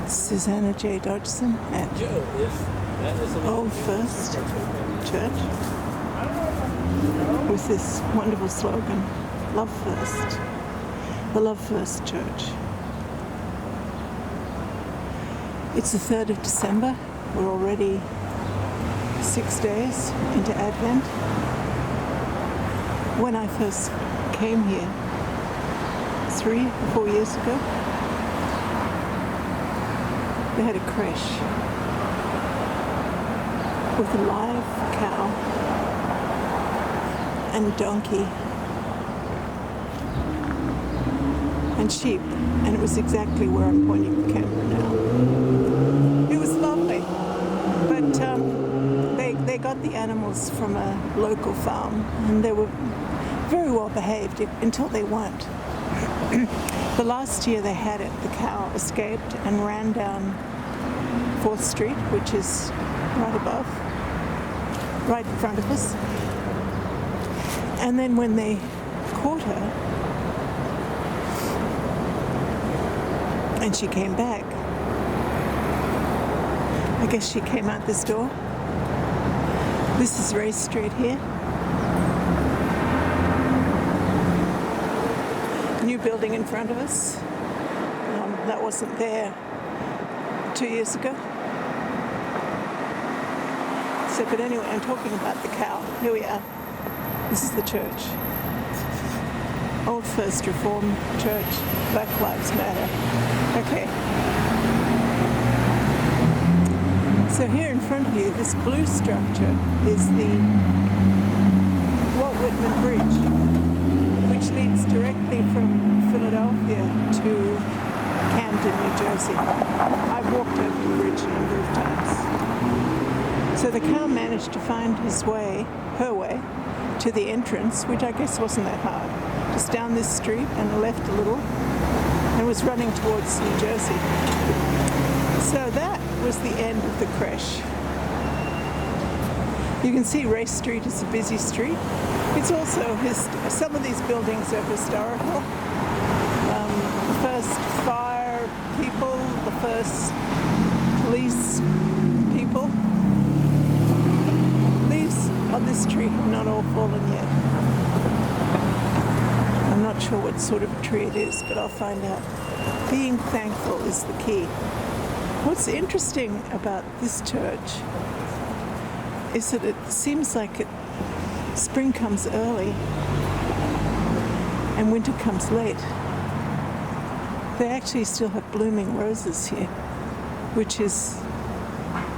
Susanna J. Dodgson at Old First Church with this wonderful slogan, Love First, the Love First Church. It's the 3rd of December. We're already 6 days into Advent. When I first came here 3 or 4 years ago, they had a creche with a live cow and donkey and sheep, and it was exactly where I'm pointing the camera now. It was lovely, but they got the animals from a local farm, and they were very well behaved until they weren't. The last year they had it, the cow escaped and ran down 4th Street, which is right in front of us. And then when they caught her, and she came back, I guess she came out this door. This is Race Street here. New building in front of us. That wasn't there 2 years ago. So, but anyway, I'm talking about the cow. Here we are. This is the church. Old First Reformed Church. Black Lives Matter. Okay. So here in front of you, this blue structure is the Walt Whitman Bridge, which leads directly from Philadelphia to Camden, New Jersey. I've walked over the bridge a number of times. So the cow managed to find her way, to the entrance, which I guess wasn't that hard. Just down this street and left a little, and was running towards New Jersey. So that was the end of the creche. You can see Race Street is a busy street. It's also, some of these buildings are historical. The first fire people, the first police people. Leaves on this tree have not all fallen yet. I'm not sure what sort of a tree it is, but I'll find out. Being thankful is the key. What's interesting about this church is that it seems like spring comes early and winter comes late. They actually still have blooming roses here, which is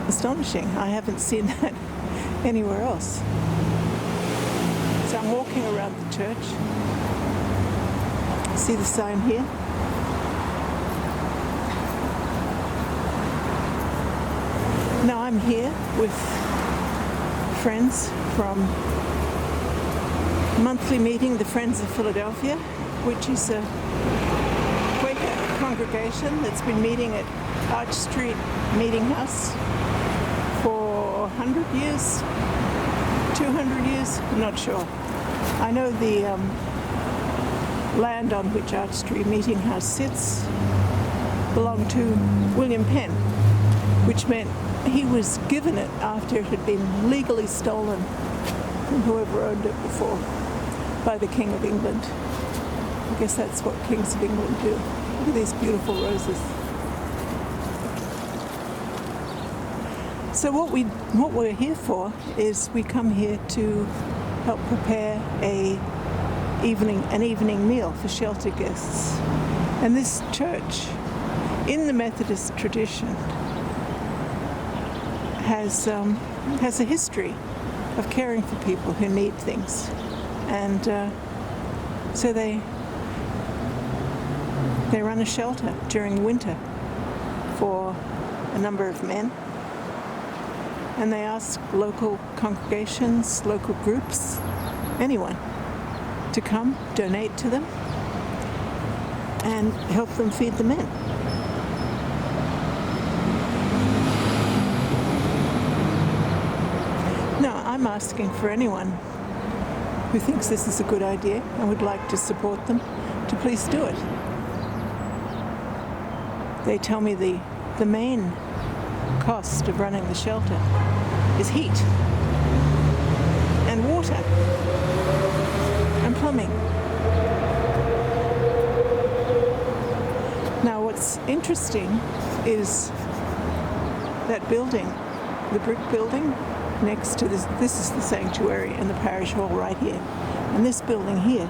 astonishing. I haven't seen that anywhere else. So I'm walking around the church. See the sign here? Now I'm here with friends from monthly meeting, the Friends of Philadelphia, which is a Quaker congregation that's been meeting at Arch Street Meeting House for 100 years, 200 years, I'm not sure. I know the land on which Arch Street Meeting House sits belonged to William Penn, which meant he was given it after it had been legally stolen from whoever owned it before by the King of England. I guess that's what kings of England do. Look at these beautiful roses. So what we're here for is we come here to help prepare an evening meal for shelter guests. And this church, in the Methodist tradition, has a history of caring for people who need things, and so they run a shelter during winter for a number of men, and they ask local congregations, local groups, anyone, to come donate to them and help them feed the men. I'm asking for anyone who thinks this is a good idea and would like to support them to please do it. They tell me the the main cost of running the shelter is heat and water and plumbing. Now what's interesting is that building, the brick building next to this is the sanctuary and the parish hall right here. And this building here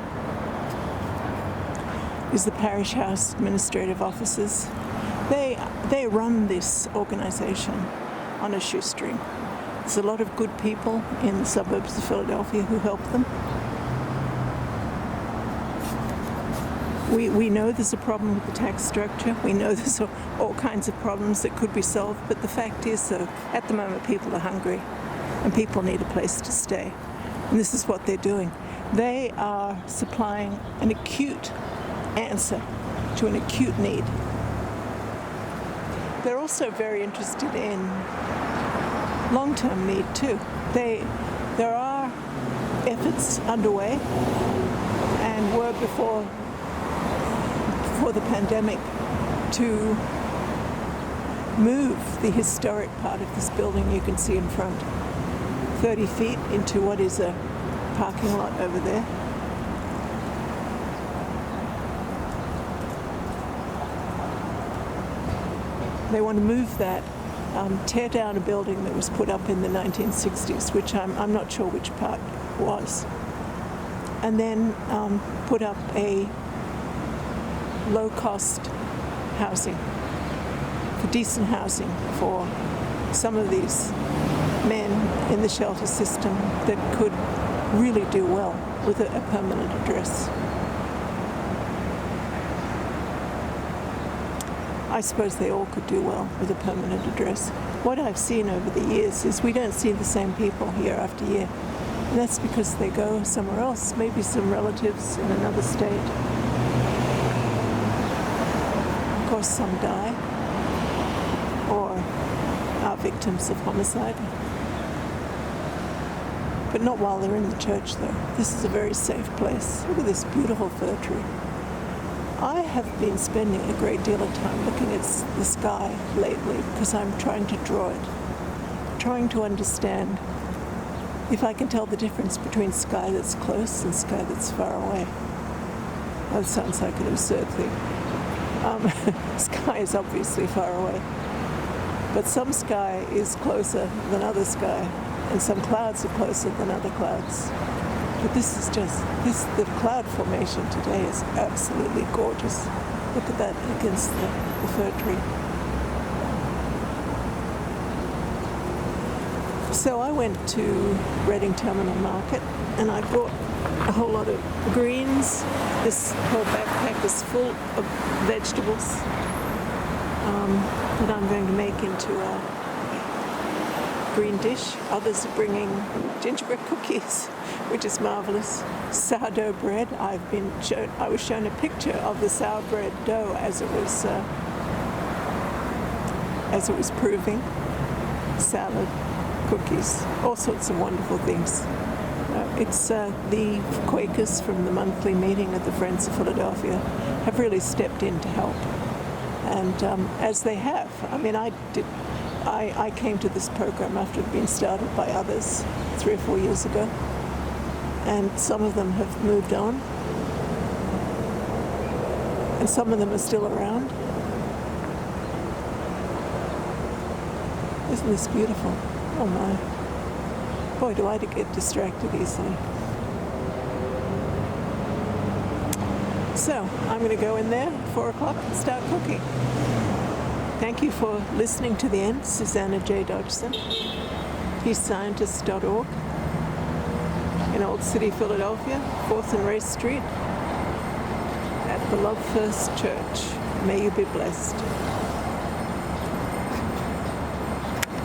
is the parish house administrative offices. They run this organisation on a shoestring. There's a lot of good people in the suburbs of Philadelphia who help them. We know there's a problem with the tax structure. We know there's all kinds of problems that could be solved, but the fact is, though, at the moment people are hungry and people need a place to stay. And this is what they're doing. They are supplying an acute answer to an acute need. They're also very interested in long-term need too. There are efforts underway and were before the pandemic to move the historic part of this building you can see in front 30 feet into what is a parking lot over there. They want to move that, tear down a building that was put up in the 1960s, which I'm not sure which part was, and then put up a low-cost housing, for decent housing for some of these men in the shelter system that could really do well with a permanent address. I suppose they all could do well with a permanent address. What I've seen over the years is we don't see the same people year after year. And that's because they go somewhere else, maybe some relatives in another state. Of course, some die or are victims of homicide. But not while they're in the church, though. This is a very safe place. Look at this beautiful fir tree. I have been spending a great deal of time looking at the sky lately because I'm trying to draw it, trying to understand if I can tell the difference between sky that's close and sky that's far away. That sounds like an absurd thing. Sky is obviously far away, but some sky is closer than other sky, and some clouds are closer than other clouds. But the cloud formation today is absolutely gorgeous. Look at that against the fir tree. So I went to Reading Terminal Market and I bought a whole lot of greens. This whole backpack is full of vegetables that I'm going to make into a green dish. Others are bringing gingerbread cookies, which is marvelous. Sourdough bread. I was shown a picture of the sourdough dough as it was proving. Salad, cookies, all sorts of wonderful things. It's the Quakers from the monthly meeting at the Friends of Philadelphia have really stepped in to help, and as they have. I came to this program after it had been started by others 3 or 4 years ago, and some of them have moved on, and some of them are still around. Isn't this beautiful? Oh my. Boy, do I get distracted easily. So, I'm going to go in there, 4 o'clock, and start cooking. Thank you for listening to the end. Susanna J. Dodgson, peacescientist.org, in Old City, Philadelphia, 4th and Race Street, at the Love First Church. May you be blessed.